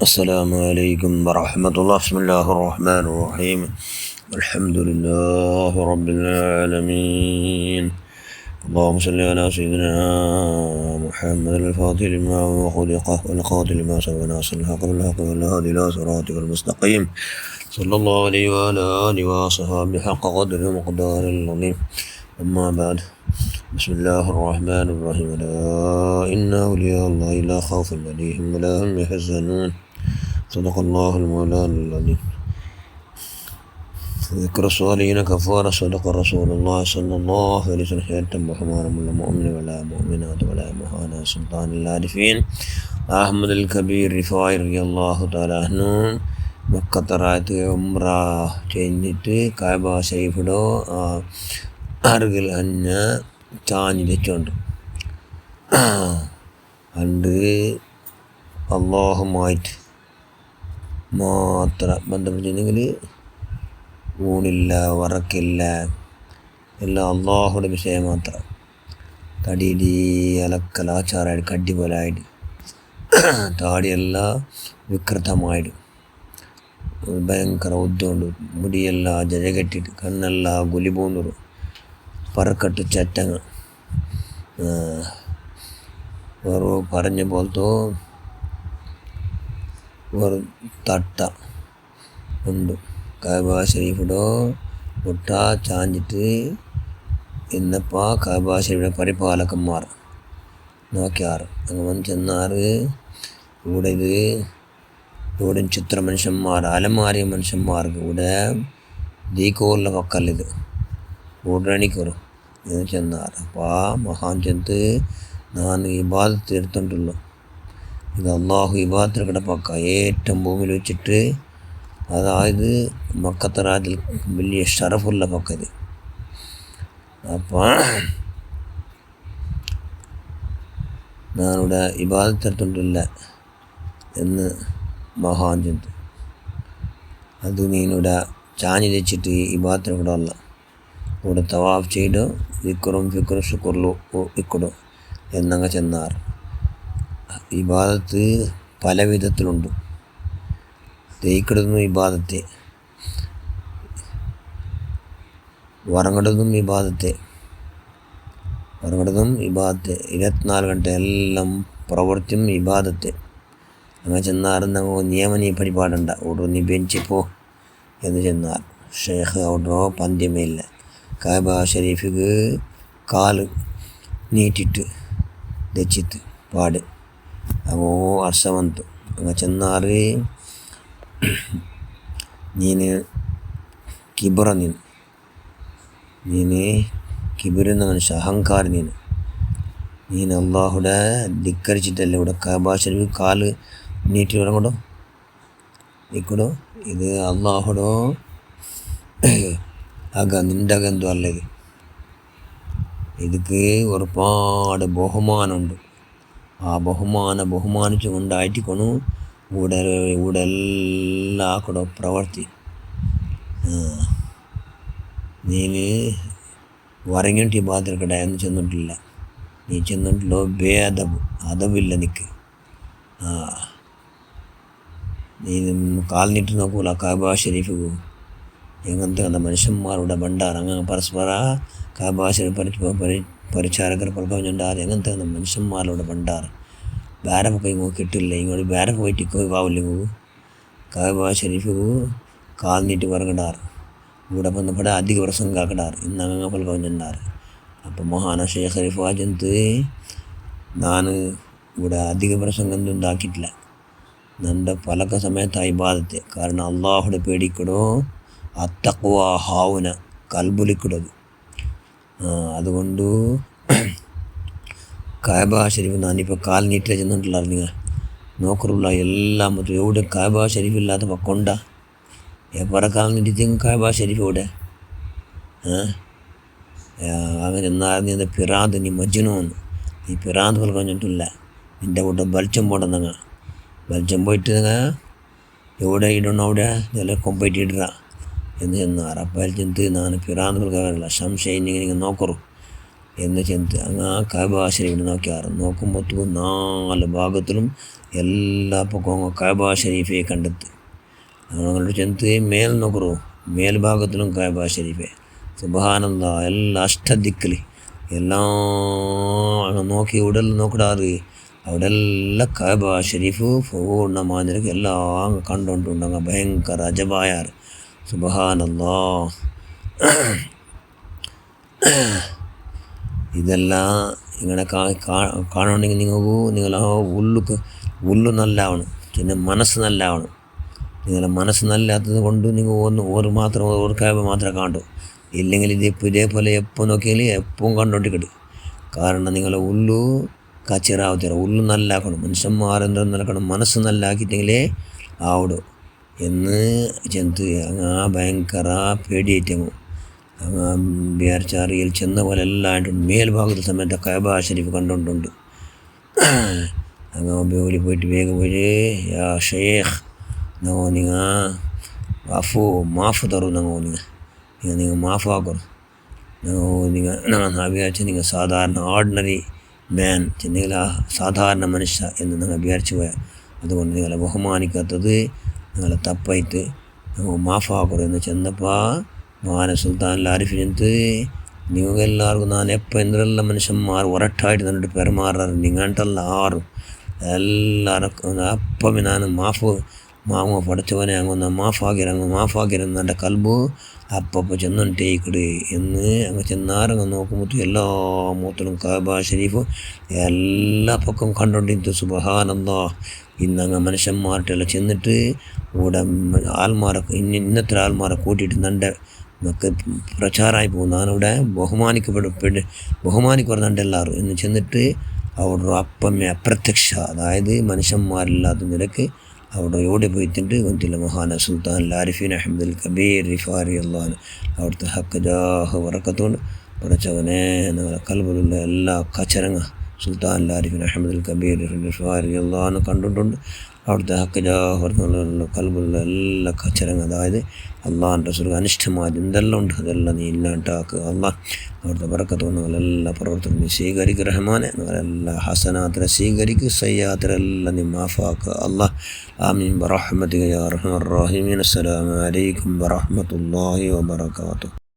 السلام عليكم ورحمة الله. بسم الله الرحمن الرحيم. الحمد لله رب العالمين. اللهم صل على سيدنا محمد الفاتح لما خلق والقاتل لما سبق ناصر الحق بالحق والهادي إلى صراطك المستقيم صلى الله عليه وعلى آله وصحبه حق قدر ومقدار العظيم. أما بعد، بسم الله الرحمن الرحيم. لا إن أولياء الله لا خوف عليهم ولا هم يحزنون. صدق الله المولانا العظيم. ذكر الصالحين كفارة. صدق رسول الله صلى الله عليه وسلم. يتم حمار المؤمن ولا مؤمنات ولا مهانا سلطان العارفين أحمد الكبير رفاعي رضي الله تعالى عنه മക്കത്തറാത്ത് ഉംറ ചെയ്തിട്ട് കഅബ ശരീഫിലോ അറുകിൽ അഞ്ഞ ചാഞ്ഞ് വെച്ചോണ്ട് അണ്ട് അള്ളാഹുമായിട്ട് മാത്രം ബന്ധപ്പെട്ടിട്ടുണ്ടെങ്കിൽ ഊണില്ല, വറക്കില്ല, എല്ലാം അള്ളാഹുടെ വിഷയം മാത്രം. തടിയിടി അലക്കലാച്ചാറായിട്ട് കടിപോലായിട്ട് താടിയെല്ലാം വികൃതമായിട്ട് ഭയങ്കര ഉദ്ദുണ്ട്. മുടിയെല്ലാം ജജകെട്ടിട്ട് കണ്ണെല്ലാം ഗുലി പോകുന്നു. പറക്കട്ട് ചറ്റങ്ങ വേറെ പറഞ്ഞ പോലത്തോ ഒരു തട്ട ഉണ്ട്. കഅബ ശരീഫിടോ മുട്ട ചാഞ്ഞിട്ട് ഇന്നപ്പോൾ കഅബ ശരീഫിയുടെ പരിപാലകന്മാർ നോക്കിയാറ്. അങ്ങ് വന്ന് ചെന്നാറ്. ഇവിടെ ചിത്ര മനുഷ്യന്മാർ, അലമാരിയ മനുഷ്യന്മാർക്ക് ഇവിടെ ദീക്കോറിലെ പക്കല്ലിത് ഊടണിക്കോറും എന്ന് ചെന്നാറ്. അപ്പോൾ ആ മഹാൻ ചെന്ന് ഞാൻ ഇബാദത്ത് എടുത്തോണ്ടുള്ളൂ. ഇത് അള്ളാഹു ഇബാദത്തിൻ്റെ പക്ക ഏറ്റവും ഭൂമിയിൽ വെച്ചിട്ട്, അതായത് മക്കത്തറാത്തിൽ വലിയ ഷറഫുള്ള പക്കത്. അപ്പോൾ ഞാനിവിടെ ഇബാദത്ത് എടുത്തോണ്ടില്ല എന്ന് മഹാൻ ചെന്ന്. അത് നീനിവിടെ ചാഞ്ഞ് വെച്ചിട്ട് ഇബാദത്തിന് കൂടെ അല്ല, ഇവിടെ തവാഫ് ചെയ്ത് വിക്കറും ഫിക്കറും ശുക്റും ഇക്കടും എന്നങ്ങ് ചെന്നാറ്. ഇബാദത്ത് പല വിധത്തിലുണ്ട്. തേക്കിടുന്നതും ഇബാദത്തെ, വറങ്ങിടുന്നതും ഇബാദത്തെ, 24 ഗಂಟೆ എല്ലാം പ്രവൃത്തിയും ഇബാദത്തെ. അങ്ങനെ ചെന്നാറുന്നങ്ങോ നിയമനീ പരിപാടണ്ട, ഓടോ നീ ബെഞ്ചിപ്പോ എന്ന് ചെന്നാർ. ഷേഖ് ഓടോ പന്ത്യമേയില്ല. കഅബ ഷരീഫിക്ക് കാല് നീട്ടിട്ട് ദച്ചിത്ത് പാട് അങ്ങോ അർശവന്തു. അങ്ങ് ചെന്നാറ്. നീന് കിബിറ, നീന് കിബിറെന്ന മനുഷ്യ അഹങ്കാരം. നീന് അള്ളാഹുടെ ധിക്കരിച്ചിട്ടല്ലേ ഇവിടെ കഅബ ശരീഫ് കാല് നീട്ടി ഇറങ്ങടോ ഇക്കടോ. ഇത് അള്ളാഹുടോ നിൻ്റെ അകന്തോ അല്ല. ഇതിക്ക് ഒരുപാട് ബഹുമാനമുണ്ട്. ആ ബഹുമാനിച്ചു കൊണ്ടായിട്ടിക്കൊണു ഇവിടെ എല്ലാം ആക്കടോ പ്രവർത്തി. നീന് വരങ്ങിട്ട് ഈ ബാധ്യക്കട എന്ന് ചെന്നിട്ടില്ല. നീ ചെന്നിട്ടുള്ളോ അതവില്ല നിക്ക്. നീ കാൽനീട്ട് നോക്കൂല കഅബ ഷരീഫ് എങ്ങനത്തെ മനുഷ്യന്മാരുടെ ഭണ്ഡാർ. അങ്ങനെ പരസ്പര കഅബ ഷരീഫ് പരിചാരകർ പറഞ്ഞുണ്ടാറ്. എങ്ങനത്തെ മനുഷ്യന്മാരുടെ ഭണ്ഡാർ. വേറെ പോയി കിട്ടില്ല. ഇങ്ങോട്ട് വേറെ പോയിട്ട് കാവില്ല. കഅബ ഷരീഫ് കാൽനീട്ട് വറങ്ങിടാറ്. ഇവിടെ ബന്ധപ്പെട്ട അധിക പ്രസംഗാക്കിടാറ്. ഇന്ന് അങ്ങനെ പറഞ്ഞുണ്ടാറ്. അപ്പം മഹാന ഷേഖ് റിഫാ ജന്ത് ഞാൻ ഇവിടെ അധിക പ്രസംഗം ഉണ്ടാക്കിയിട്ടില്ല. നമ്മുടെ പലക സമയത്തായി ഇബാദത്തെ. കാരണം അള്ളാഹുടെ പേടിക്കടോ അത്തഖ്വ ഹാവുന കൽബുലിക്കിടത്. അതുകൊണ്ട് കഅബ ഷരീഫ് ഞാനിപ്പോൾ കാൽ നീട്ടിൽ ചെന്നിട്ടില്ല. നിങ്ങൾ നോക്കറുള്ള എല്ലാം മറ്റും എവിടെ കഅബ ഷരീഫ് ഇല്ലാത്ത പക്കൊണ്ട എപ്പറ കാൽ നീട്ടിങ് കഅബ ഷരീഫ് എവിടെ? അങ്ങനെ ചെന്നാൽ നീ പിറാന്ത്, നീ മജ്നൂന്ന്, നീ പിറാന്ത് പോലെ പറഞ്ഞിട്ടില്ല. നിൻ്റെ കൂടെ ബൽച്ചം പോടുന്നങ്ങ ബൽച്ചം പോയിട്ട് എവിടെ ഇടണോ അവിടെ ചില കൊമ്പയിട്ട് ഇടുക എന്ന് ചെന്നാറ്. അപ്പം ചെന്ന് ഞാൻ പിറാന്ത് പോലെ സംശയം ഇങ്ങനെ നോക്കറു. എന്ന് ചെന്ന് അങ്ങ് ആ കഅബ ഷരീഫിൽ നോക്കിയാറ്. നോക്കുമ്പോൾ 4 ഭാഗത്തിലും എല്ലാ പക്കവും കഅബ ഷരീഫെ കണ്ടെത്തി. ഞങ്ങളുടെ ചെന്ന് മേൽ നോക്കറു, മേൽഭാഗത്തിലും കഅബ ഷരീഫെ. സുബ്ഹാനല്ലാഹ്, എല്ലാ അഷ്ടദിക്കിൽ എല്ലാം നോക്കി ഉടൽ നോക്കിടാറ്. അവിടെ എല്ലാം കഅബ ഷരീഫ് പൂർണ്ണമാതിരി എല്ലാം കണ്ടുകൊണ്ടുണ്ട്. അങ്ങ് ഭയങ്കര അജബായാറ്. സുബ്ഹാനല്ലാഹ്. ഇതെല്ലാം ഇങ്ങനെ കാണുന്നുണ്ടെങ്കിൽ നിങ്ങൾ ആ ഉള്ളു നല്ലവണം, പിന്നെ മനസ്സ് നല്ലവണം. നിങ്ങളുടെ മനസ്സ് നല്ലാത്തത് കൊണ്ട് നിങ്ങൾ ഒരു കഅബ മാത്രമേ കാണൂ. ഇല്ലെങ്കിൽ ഇതേപോലെ എപ്പോൾ നോക്കിയാലും എപ്പോഴും കണ്ടോണ്ടിരിക്കട്ടെ. കാരണം നിങ്ങളെ ഉള്ളു കച്ചിറാവത്തില്ല. ഉള്ളു നല്ലാക്കണം. മനുഷ്യന്മാരെന്തും നടക്കണം, മനസ്സ് നല്ലാക്കിയിട്ടെങ്കിലേ ആവിടൂ എന്ന് ചെന്ന് അങ്ങ് ഭയങ്കര പേടിയേറ്റങ്ങും അങ്ങ് വിചാരിച്ചറിയിൽ ചെന്ന പോലെ എല്ലാം ആയിട്ടുണ്ട്. മേൽഭാഗത്ത് സമയത്ത് കഅബ ഷരീഫ് കണ്ടുകൊണ്ടുണ്ട്. അങ്ങ് ഓടി പോയിട്ട് വേഗം പോയി, യാ ഷെയ്ഖ്, നിങ്ങൾ മാഫ് തരും. നിങ്ങൾ മാഫാക്കും. നിങ്ങൾ വിചാരിച്ച നിങ്ങൾ സാധാരണ ഓർഡിനറി മാൻ, നിങ്ങൾ സാധാരണ മനുഷ്യ എന്ന് നിങ്ങൾ വിചാരിച്ചു പോയാൽ അതുകൊണ്ട് നിങ്ങളെ ബഹുമാനിക്കാത്തത് നിങ്ങളെ തപ്പായിട്ട് നിങ്ങൾ മാഫാക്കും എന്ന് ചെന്നപ്പോൾ മഹാന സുൽത്താൻ ആരിഫിനത്ത് നിങ്ങൾക്കെല്ലാവർക്കും ഞാൻ എപ്പോൾ എന്തെല്ലാം മനുഷ്യന്മാർ ഒരട്ടായിട്ട് നന്നിട്ട് പെരുമാറാറ്. നിങ്ങട്ടല്ല ആറും എല്ലാവർക്കും അപ്പം ഞാൻ മാമ പഠിച്ചവനെ അങ്ങൊന്ന് മാഫാക്കിരങ്ങ് എൻ്റെ കൽബ് അപ്പപ്പോൾ ചെന്നുണ്ടേക്കിട് എന്ന് അങ്ങ് ചെന്നാരങ്ങ് നോക്കുമ്പോൾ എല്ലാ മൂത്തിലും കഅബ ഷരീഫ് എല്ലാ പക്കം കണ്ടുകൊണ്ടിരുന്നു. സുബ്ഹാനല്ലാഹ്. ഇന്നങ്ങ് മനുഷ്യന്മാർട്ടെല്ലാം ചെന്നിട്ട് ഇവിടെ ഇന്നത്തെ ആൾമാരെ കൂട്ടിയിട്ട് എൻ്റെ നമുക്ക് പ്രചാരമായി പോകും. ഞാനിവിടെ ബഹുമാനിക്കപ്പെടുന്നുണ്ട് എല്ലാവരും എന്ന് ചെന്നിട്ട് അവിടെ അപ്പമേ അപ്രത്യക്ഷ, അതായത് മനുഷ്യന്മാരില്ലാത്ത നിലക്ക് അവിടെ ഓടി പോയിട്ടുണ്ട്. ഒന്നില്ല മഹാന സുൽത്താൻ ആരിഫീൻ അഹമ്മദുൽ കബീർ റിഫാരി അള്ളാഹ് അവിടുത്തെ ഹക്ക് ജാഹ് വറക്കത്തുകൊണ്ട് പഠിച്ചവനെ നിങ്ങളെ കൽബിലുള്ള എല്ലാ കച്ചരങ്ങ സുൽത്താൻ ആരിഫീൻ അഹമ്മദുൽ കബീർ റിഫാരി അള്ളാഹ് കണ്ടിട്ടുണ്ട്. അവിടുത്തെ ഹക്ക് ജാഹ് വറക്കുള്ള കൽബിലുള്ള എല്ലാ കച്ചരങ്ങ, അതായത് അള്ളാഹിൻ്റെ റസൂൽ അനിഷ്ടമായത് എന്തെല്ലാം ഉണ്ട് അതെല്ലാം നീ ഇല്ലാണ്ടാക്കുക. അള്ളാഹ് അവിടുത്തെ ബറക്കത്തുകൊണ്ട് നിങ്ങളെല്ലാ പ്രവർത്തനം നീ സ്വീകരിക്കുക. റഹ്മാനെ നിങ്ങളെല്ലാ ഹസനാത്തിനെ സ്വീകരിക്കുക, സയ്യാത്തിനെല്ലാം നീ മാഫാക്കുക. അള്ളാഹ് ആമീൻ ബറഹ്മതിക യാ അർഹമർ റഹീമീൻ. അസ്സലാമു അലൈക്കും വറഹ്മത്തുള്ളാഹി വബറകാതുഹു.